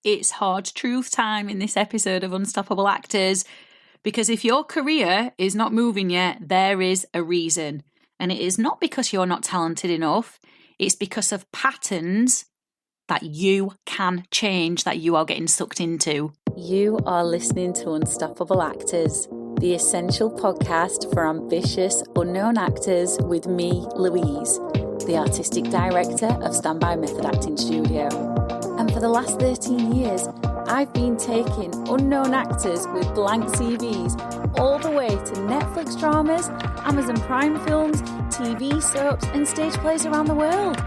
it's hard truth time in this episode of Unstoppable Actors, because if your career is not moving yet, there is a reason. And it is not because you're not talented enough, it's because of patterns that you can change, that you are getting sucked into. You are listening to Unstoppable Actors, the essential podcast for ambitious, unknown actors with me, Louise, the artistic director of Standby Method Acting Studio. And for the last 13 years, I've been taking unknown actors with blank CVs all the way to Netflix dramas, Amazon Prime films, TV soaps, and stage plays around the world.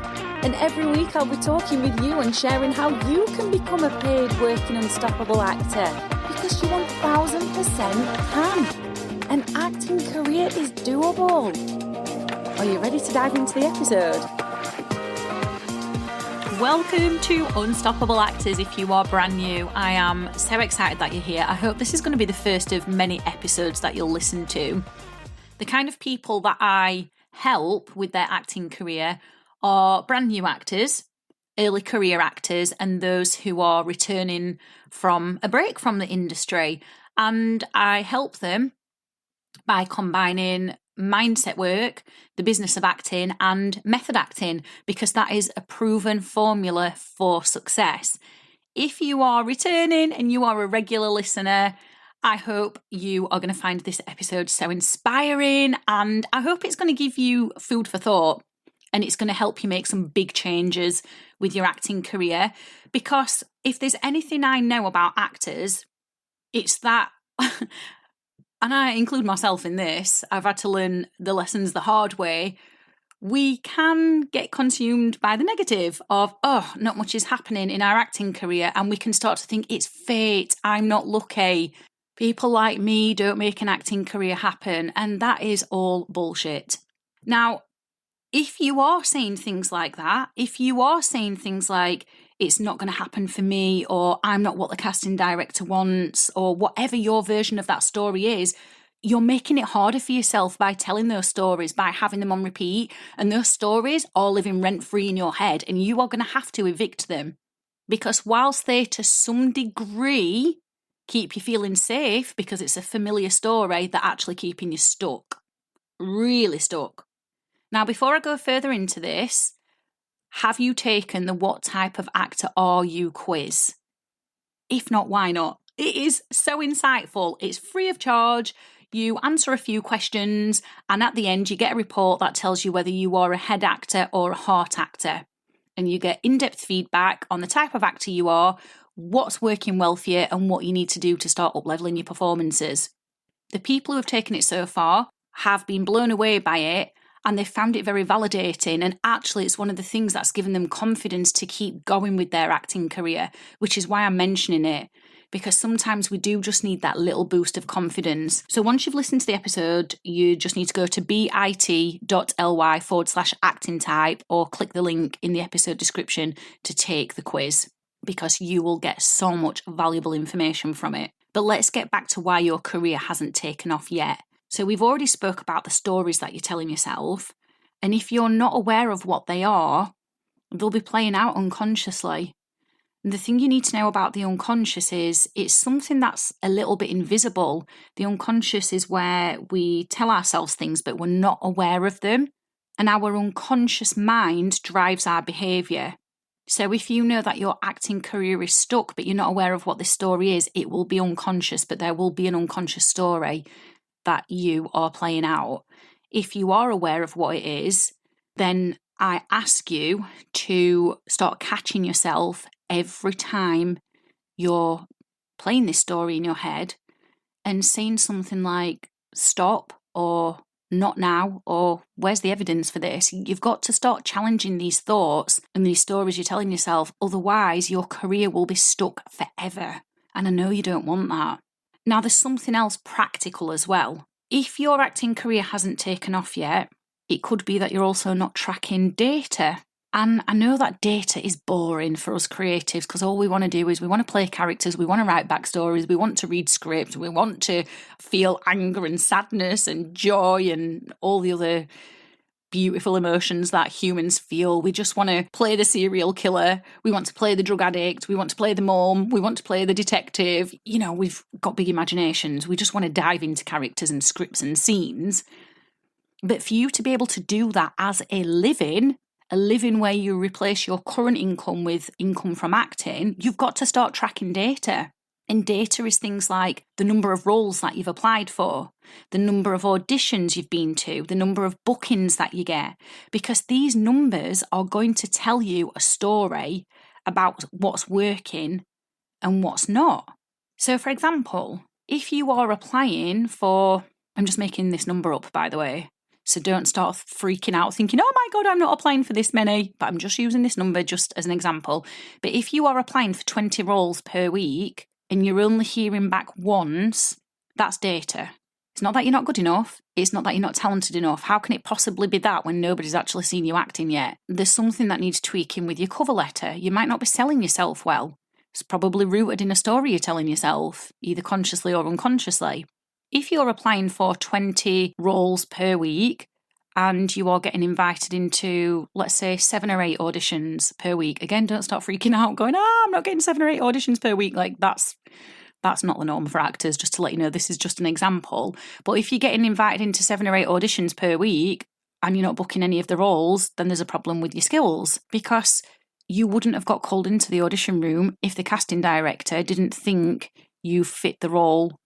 And every week I'll be talking with you and sharing how you can become a paid working unstoppable actor, because you 1000% can. An acting career is doable. Are you ready to dive into the episode? Welcome to Unstoppable Actors. If you are brand new, I am so excited that you're here. I hope this is going to be the first of many episodes that you'll listen to. The kind of people that I help with their acting career are brand new actors, early career actors, and those who are returning from a break from the industry. And I help them by combining mindset work, the business of acting, and method acting, because that is a proven formula for success. If you are returning and you are a regular listener, I hope you are going to find this episode so inspiring, and I hope it's going to give you food for thought, and it's going to help you make some big changes with your acting career. Because if there's anything I know about actors, it's that and I include myself in this, I've had to learn the lessons the hard way. We can get consumed by the negative of, oh, not much is happening in our acting career. And we can start to think it's fate, I'm not lucky, people like me don't make an acting career happen. And that is all bullshit. Now, if you are saying things like that, if you are saying things like, it's not going to happen for me, or I'm not what the casting director wants, or whatever your version of that story is, you're making it harder for yourself by telling those stories, by having them on repeat. And those stories are living rent-free in your head, and you are going to have to evict them. Because whilst they, to some degree, keep you feeling safe because it's a familiar story, they're actually keeping you stuck. Really stuck. Now, before I go further into this, have you taken the What Type of Actor Are You quiz? If not, why not? It is so insightful. It's free of charge. You answer a few questions, and at the end you get a report that tells you whether you are a head actor or a heart actor. And you get in-depth feedback on the type of actor you are, what's working well for you, and what you need to do to start up-leveling your performances. The people who have taken it so far have been blown away by it, and they found it very validating, and actually it's one of the things that's given them confidence to keep going with their acting career, which is why I'm mentioning it, because sometimes we do just need that little boost of confidence. So once you've listened to the episode, you just need to go to bit.ly/acting type, or click the link in the episode description to take the quiz, because you will get so much valuable information from it. But let's get back to why your career hasn't taken off yet. So we've already spoke about the stories that you're telling yourself, and if you're not aware of what they are, they'll be playing out unconsciously. And the thing you need to know about the unconscious is it's something that's a little bit invisible. The unconscious is where we tell ourselves things, but we're not aware of them, and our unconscious mind drives our behaviour. So if you know that your acting career is stuck, but you're not aware of what this story is, it will be unconscious, but there will be an unconscious story that you are playing out. If you are aware of what it is, then I ask you to start catching yourself every time you're playing this story in your head and saying something like, stop, or not now, or where's the evidence for this? You've got to start challenging these thoughts and these stories you're telling yourself, otherwise your career will be stuck forever. And I know you don't want that. Now, there's something else practical as well. If your acting career hasn't taken off yet, it could be that you're also not tracking data. And I know that data is boring for us creatives, because all we want to do is we want to play characters, we want to write backstories, we want to read scripts, we want to feel anger and sadness and joy and all the other beautiful emotions that humans feel. We just want to play the serial killer. We want to play the drug addict. We want to play the mom. We want to play the detective. We've got big imaginations. We just want to dive into characters and scripts and scenes. But for you to be able to do that as a living where you replace your current income with income from acting, you've got to start tracking data. And data is things like the number of roles that you've applied for, the number of auditions you've been to, the number of bookings that you get, because these numbers are going to tell you a story about what's working and what's not. So, for example, if you are applying for, I'm just making this number up, by the way, so don't start freaking out thinking, oh my God, I'm not applying for this many, but I'm just using this number just as an example. But if you are applying for 20 roles per week, and you're only hearing back once, that's data. It's not that you're not good enough. It's not that you're not talented enough. How can it possibly be that when nobody's actually seen you acting yet? There's something that needs tweaking with your cover letter. You might not be selling yourself well. It's probably rooted in a story you're telling yourself, either consciously or unconsciously. If you're applying for 20 roles per week and you are getting invited into, let's say, 7 or 8 auditions per week, again, don't start freaking out going, I'm not getting 7 or 8 auditions per week. Like, that's not the norm for actors, just to let you know. This is just an example. But if you're getting invited into 7 or 8 auditions per week and you're not booking any of the roles, then there's a problem with your skills, because you wouldn't have got called into the audition room if the casting director didn't think you fit the role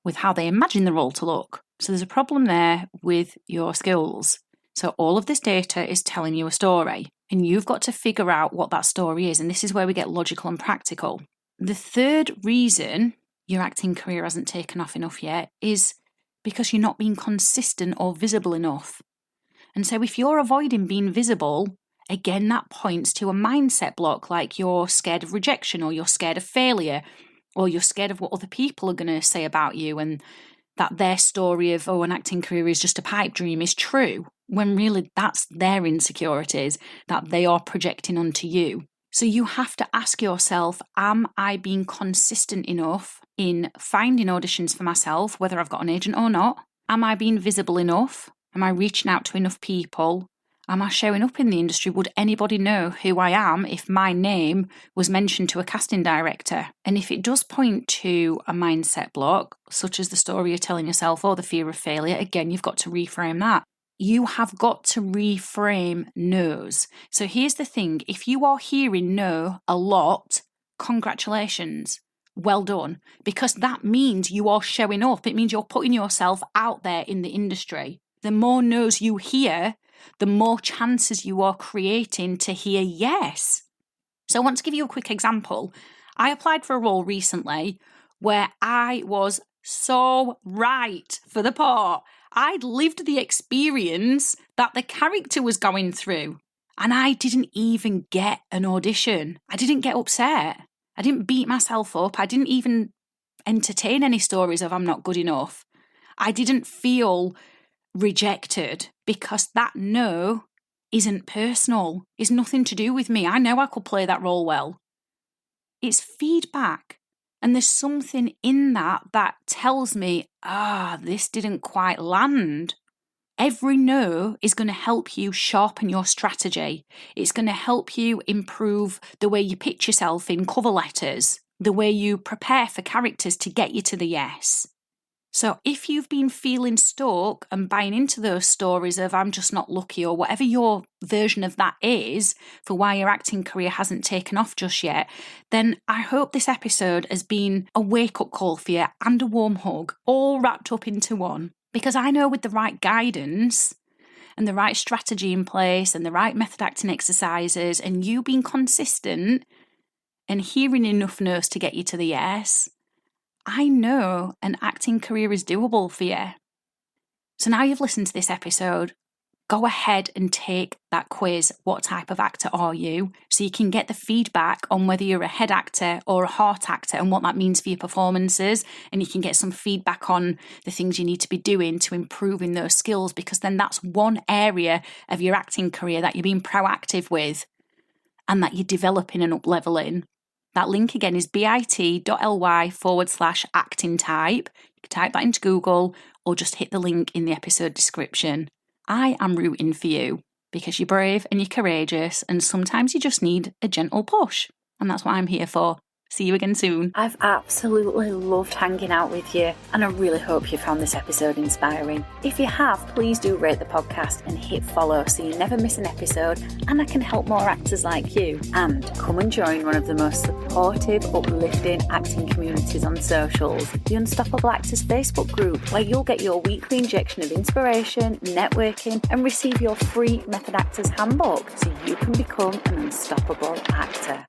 with how they imagine the role to look. So there's a problem there with your skills. So all of this data is telling you a story, and you've got to figure out what that story is. And this is where we get logical and practical. The third reason your acting career hasn't taken off enough yet is because you're not being consistent or visible enough. And so if you're avoiding being visible, again, that points to a mindset block, like you're scared of rejection, or you're scared of failure, or you're scared of what other people are going to say about you, and that their story of, an acting career is just a pipe dream is true, when really that's their insecurities that they are projecting onto you. So you have to ask yourself, am I being consistent enough in finding auditions for myself, whether I've got an agent or not? Am I being visible enough? Am I reaching out to enough people? Am I showing up in the industry? Would anybody know who I am if my name was mentioned to a casting director? And if it does point to a mindset block, such as the story you're telling yourself or the fear of failure, again, you've got to reframe that. You have got to reframe no's. So here's the thing. If you are hearing no a lot, congratulations. Well done. Because that means you are showing up. It means you're putting yourself out there in the industry. The more no's you hear, the more chances you are creating to hear yes. So I want to give you a quick example. I applied for a role recently where I was so right for the part. I'd lived the experience that the character was going through, and I didn't even get an audition. I didn't get upset. I didn't beat myself up. I didn't even entertain any stories of I'm not good enough. I didn't feel rejected, because that no isn't personal. It's nothing to do with me. I know I could play that role well. It's feedback. And there's something in that tells me, this didn't quite land. Every no is going to help you sharpen your strategy. It's going to help you improve the way you pitch yourself in cover letters, the way you prepare for characters to get you to the yes. So if you've been feeling stuck and buying into those stories of I'm just not lucky, or whatever your version of that is for why your acting career hasn't taken off just yet, then I hope this episode has been a wake-up call for you and a warm hug, all wrapped up into one. Because I know with the right guidance and the right strategy in place and the right method acting exercises and you being consistent and hearing enough no's to get you to the yes, I know an acting career is doable for you. So now you've listened to this episode, go ahead and take that quiz. What type of actor are you? So you can get the feedback on whether you're a head actor or a heart actor and what that means for your performances. And you can get some feedback on the things you need to be doing to improving those skills, because then that's one area of your acting career that you're being proactive with and that you're developing and up-leveling. That link again is bit.ly/acting type. You can type that into Google or just hit the link in the episode description. I am rooting for you because you're brave and you're courageous, and sometimes you just need a gentle push. And that's what I'm here for. See you again soon. I've absolutely loved hanging out with you, and I really hope you found this episode inspiring. If you have, please do rate the podcast and hit follow so you never miss an episode, and I can help more actors like you. And come and join one of the most supportive, uplifting acting communities on socials, the Unstoppable Actors Facebook group, where you'll get your weekly injection of inspiration, networking, and receive your free Method Actors handbook so you can become an unstoppable actor.